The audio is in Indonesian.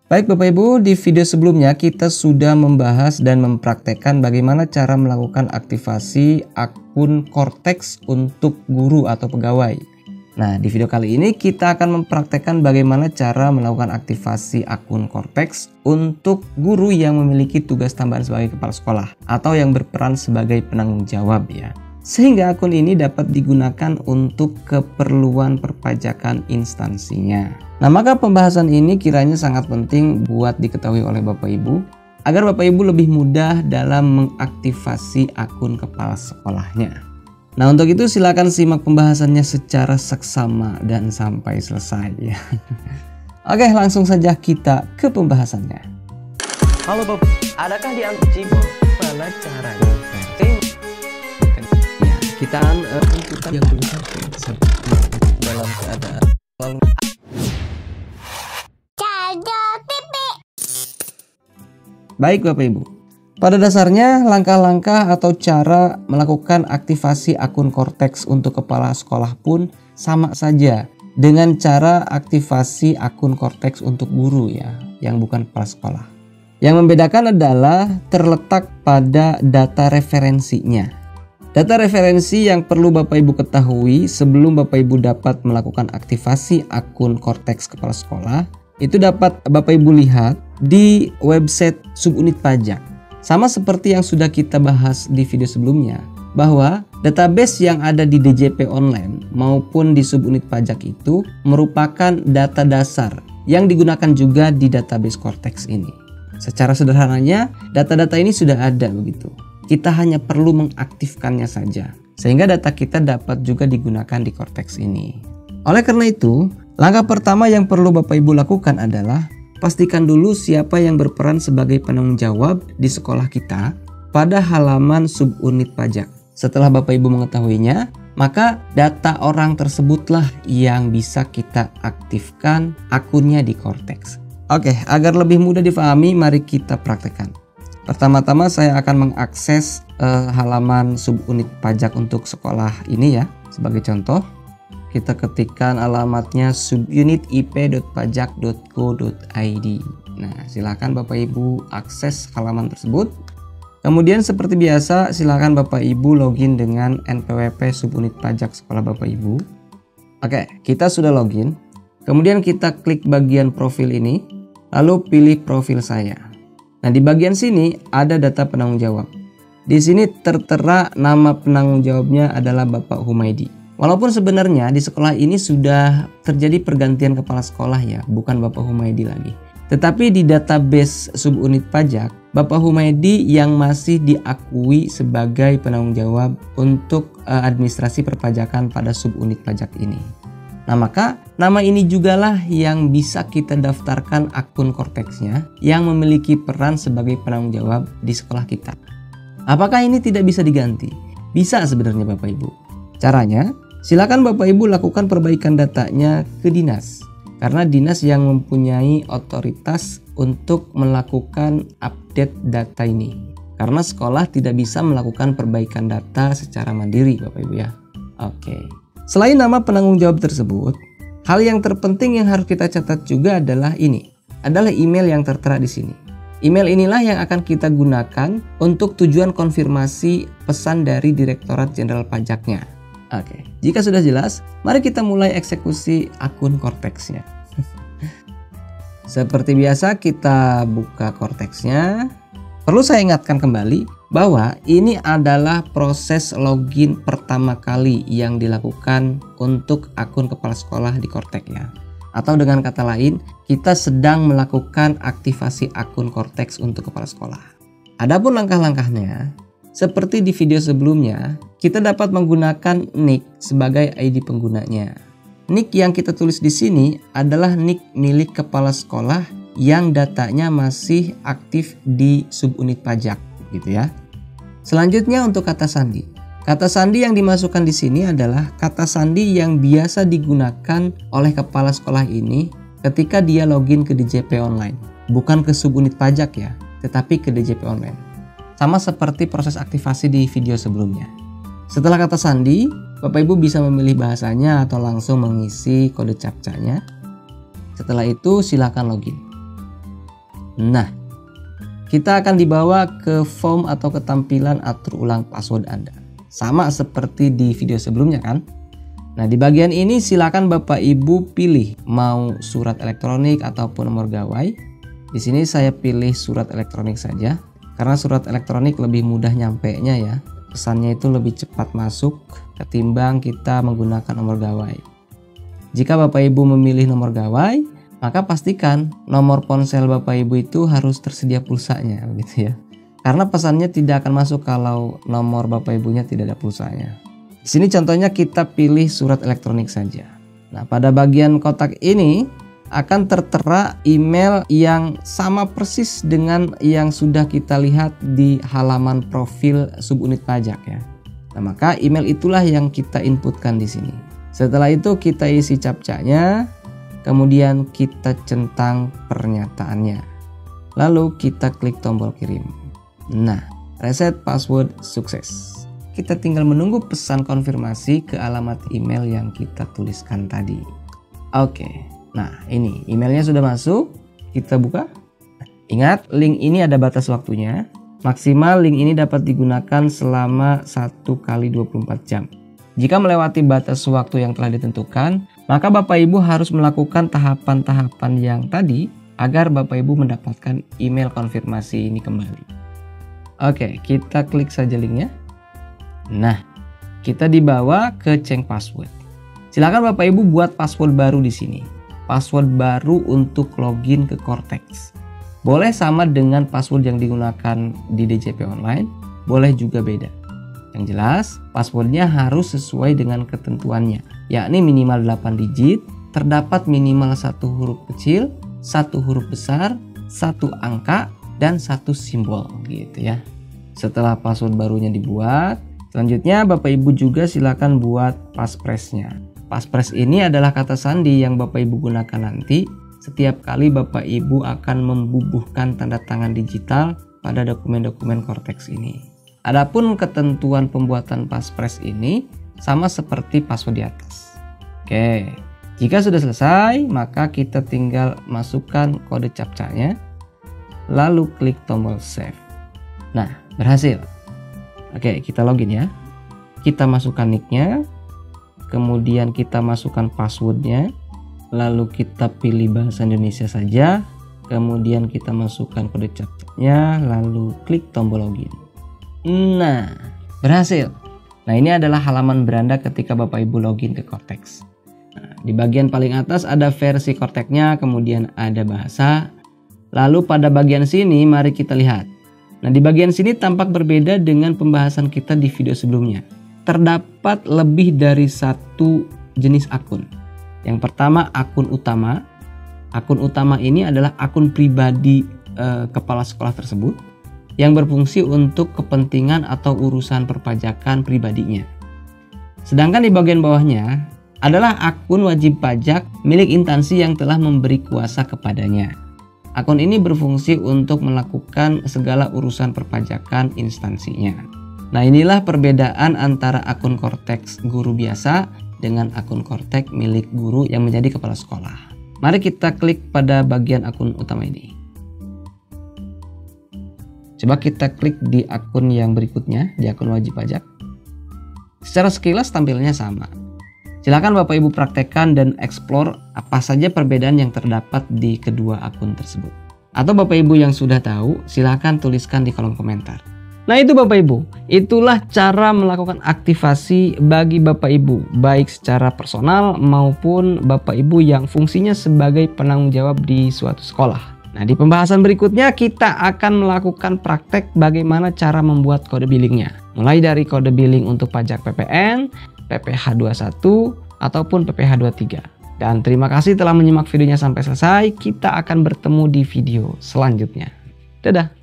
Baik Bapak Ibu, di video sebelumnya kita sudah membahas dan mempraktekkan bagaimana cara melakukan aktivasi akun Cortex untuk guru atau pegawai. Nah, di video kali ini kita akan mempraktekkan bagaimana cara melakukan aktivasi akun Cortex untuk guru yang memiliki tugas tambahan sebagai kepala sekolah atau yang berperan sebagai penanggung jawab ya. Sehingga akun ini dapat digunakan untuk keperluan perpajakan instansinya. Nah, maka pembahasan ini kiranya sangat penting buat diketahui oleh Bapak Ibu agar Bapak Ibu lebih mudah dalam mengaktifasi akun kepala sekolahnya. Nah, untuk itu silakan simak pembahasannya secara seksama dan sampai selesai ya. Oke, langsung saja kita ke pembahasannya. Halo Bapak, adakah di Antucibo mana caranya? Kita menentukan yang benar dalam keadaan lalu baik Bapak Ibu. Pada dasarnya langkah-langkah atau cara melakukan aktivasi akun Cortex untuk kepala sekolah pun sama saja dengan cara aktivasi akun Cortex untuk guru ya, yang bukan kepala sekolah. Yang membedakan adalah terletak pada data referensinya. Data referensi yang perlu Bapak Ibu ketahui sebelum Bapak Ibu dapat melakukan aktivasi akun Cortex kepala sekolah itu dapat Bapak Ibu lihat di website subunit pajak. Sama seperti yang sudah kita bahas di video sebelumnya, bahwa database yang ada di DJP online maupun di subunit pajak itu merupakan data dasar yang digunakan juga di database Cortex ini. Secara sederhananya, data-data ini sudah ada begitu. Kita hanya perlu mengaktifkannya saja, sehingga data kita dapat juga digunakan di Cortex ini. Oleh karena itu, langkah pertama yang perlu Bapak Ibu lakukan adalah pastikan dulu siapa yang berperan sebagai penanggung jawab di sekolah kita pada halaman subunit pajak. Setelah Bapak Ibu mengetahuinya, maka data orang tersebutlah yang bisa kita aktifkan akunnya di Cortex. Oke, agar lebih mudah difahami, mari kita praktekkan. Pertama-tama saya akan mengakses halaman subunit pajak untuk sekolah ini ya. Sebagai contoh, kita ketikkan alamatnya subunitip.pajak.go.id. Nah, silakan Bapak Ibu akses halaman tersebut. Kemudian seperti biasa, silakan Bapak Ibu login dengan NPWP subunit pajak sekolah Bapak Ibu. Oke, kita sudah login. Kemudian kita klik bagian profil ini, lalu pilih profil saya. Nah, di bagian sini ada data penanggung jawab. Di sini tertera nama penanggung jawabnya adalah Bapak Humaydi. Walaupun sebenarnya di sekolah ini sudah terjadi pergantian kepala sekolah ya, bukan Bapak Humaydi lagi. Tetapi di database subunit pajak, Bapak Humaydi yang masih diakui sebagai penanggung jawab untuk administrasi perpajakan pada subunit pajak ini. Nah, maka nama ini jugalah yang bisa kita daftarkan akun Cortex-nya yang memiliki peran sebagai penanggung jawab di sekolah kita. Apakah ini tidak bisa diganti? Bisa sebenarnya Bapak Ibu. Caranya, silakan Bapak Ibu lakukan perbaikan datanya ke dinas. Karena dinas yang mempunyai otoritas untuk melakukan update data ini. Karena sekolah tidak bisa melakukan perbaikan data secara mandiri Bapak Ibu ya. Oke. Selain nama penanggung jawab tersebut, hal yang terpenting yang harus kita catat juga adalah ini. Adalah email yang tertera di sini. Email inilah yang akan kita gunakan untuk tujuan konfirmasi pesan dari Direktorat Jenderal Pajaknya. Oke, jika sudah jelas, mari kita mulai eksekusi akun Cortex-nya. Seperti biasa kita buka Cortex-nya. Perlu saya ingatkan kembali bahwa ini adalah proses login pertama kali yang dilakukan untuk akun kepala sekolah di Cortex ya. Atau dengan kata lain, kita sedang melakukan aktivasi akun Cortex untuk kepala sekolah. Adapun langkah-langkahnya, seperti di video sebelumnya, kita dapat menggunakan nick sebagai ID penggunanya. Nick yang kita tulis di sini adalah nick milik kepala sekolah yang datanya masih aktif di subunit pajak gitu ya. Selanjutnya untuk kata sandi. Kata sandi yang dimasukkan di sini adalah kata sandi yang biasa digunakan oleh kepala sekolah ini ketika dia login ke DJP online. Bukan ke subunit pajak ya, tetapi ke DJP online. Sama seperti proses aktivasi di video sebelumnya. Setelah kata sandi, Bapak Ibu bisa memilih bahasanya atau langsung mengisi kode captcha-nya. Setelah itu silakan login. Nah, kita akan dibawa ke form atau ketampilan atur ulang password Anda. Sama seperti di video sebelumnya kan? Nah, di bagian ini silakan Bapak Ibu pilih mau surat elektronik ataupun nomor gawai. Di sini saya pilih surat elektronik saja karena surat elektronik lebih mudah nyampenya ya. Pesannya itu lebih cepat masuk ketimbang kita menggunakan nomor gawai. Jika Bapak Ibu memilih nomor gawai, maka pastikan nomor ponsel Bapak Ibu itu harus tersedia pulsanya begitu ya. Karena pesannya tidak akan masuk kalau nomor Bapak Ibunya tidak ada pulsanya. Di sini contohnya kita pilih surat elektronik saja. Nah, pada bagian kotak ini akan tertera email yang sama persis dengan yang sudah kita lihat di halaman profil subunit pajak ya. Nah, maka email itulah yang kita inputkan di sini. Setelah itu kita isi captcha-nya, kemudian kita centang pernyataannya. Lalu kita klik tombol kirim. Nah, reset password sukses. Kita tinggal menunggu pesan konfirmasi ke alamat email yang kita tuliskan tadi. Oke, nah ini emailnya sudah masuk. Kita buka. Ingat, link ini ada batas waktunya. Maksimal link ini dapat digunakan selama 1 kali 24 jam. Jika melewati batas waktu yang telah ditentukan, maka Bapak Ibu harus melakukan tahapan-tahapan yang tadi agar Bapak Ibu mendapatkan email konfirmasi ini kembali. Oke, kita klik saja linknya. Nah, kita dibawa ke change password. Silakan Bapak Ibu buat password baru di sini. Password baru untuk login ke Cortex. Boleh sama dengan password yang digunakan di DJP online, boleh juga beda. Yang jelas, passwordnya harus sesuai dengan ketentuannya, yakni minimal 8 digit, terdapat minimal 1 huruf kecil, 1 huruf besar, 1 angka, dan 1 simbol gitu ya. Setelah password barunya dibuat, selanjutnya Bapak Ibu juga silakan buat passphrase-nya. Passphrase ini adalah kata sandi yang Bapak Ibu gunakan nanti setiap kali Bapak Ibu akan membubuhkan tanda tangan digital pada dokumen-dokumen Cortex ini. Adapun ketentuan pembuatan passphrase ini sama seperti password di atas. Oke, jika sudah selesai, maka kita tinggal masukkan kode captcha-nya, lalu klik tombol save. Nah, berhasil. Oke, kita login ya. Kita masukkan nick-nya, kemudian kita masukkan password-nya, lalu kita pilih bahasa Indonesia saja, kemudian kita masukkan kode captcha-nya, lalu klik tombol login. Nah, berhasil. Nah, ini adalah halaman beranda ketika Bapak Ibu login ke Cortex. Nah, di bagian paling atas ada versi Cortex-nya, kemudian ada bahasa. Lalu pada bagian sini mari kita lihat. Nah, di bagian sini tampak berbeda dengan pembahasan kita di video sebelumnya. Terdapat lebih dari 1 jenis akun. Yang pertama, akun utama. Akun utama ini adalah akun pribadi kepala sekolah tersebut yang berfungsi untuk kepentingan atau urusan perpajakan pribadinya. Sedangkan di bagian bawahnya adalah akun wajib pajak milik instansi yang telah memberi kuasa kepadanya. Akun ini berfungsi untuk melakukan segala urusan perpajakan instansinya. Nah, inilah perbedaan antara akun Cortex guru biasa dengan akun Cortex milik guru yang menjadi kepala sekolah. Mari kita klik pada bagian akun utama ini. Coba kita klik di akun yang berikutnya, di akun wajib pajak. Secara sekilas tampilnya sama. Silakan Bapak Ibu praktekkan dan eksplor apa saja perbedaan yang terdapat di kedua akun tersebut. Atau Bapak Ibu yang sudah tahu, silakan tuliskan di kolom komentar. Nah, itu Bapak Ibu, itulah cara melakukan aktivasi bagi Bapak Ibu, baik secara personal maupun Bapak Ibu yang fungsinya sebagai penanggung jawab di suatu sekolah. Nah, di pembahasan berikutnya kita akan melakukan praktek bagaimana cara membuat kode billingnya. Mulai dari kode billing untuk pajak PPN, PPh 21, ataupun PPh 23. Dan terima kasih telah menyimak videonya sampai selesai. Kita akan bertemu di video selanjutnya. Dadah!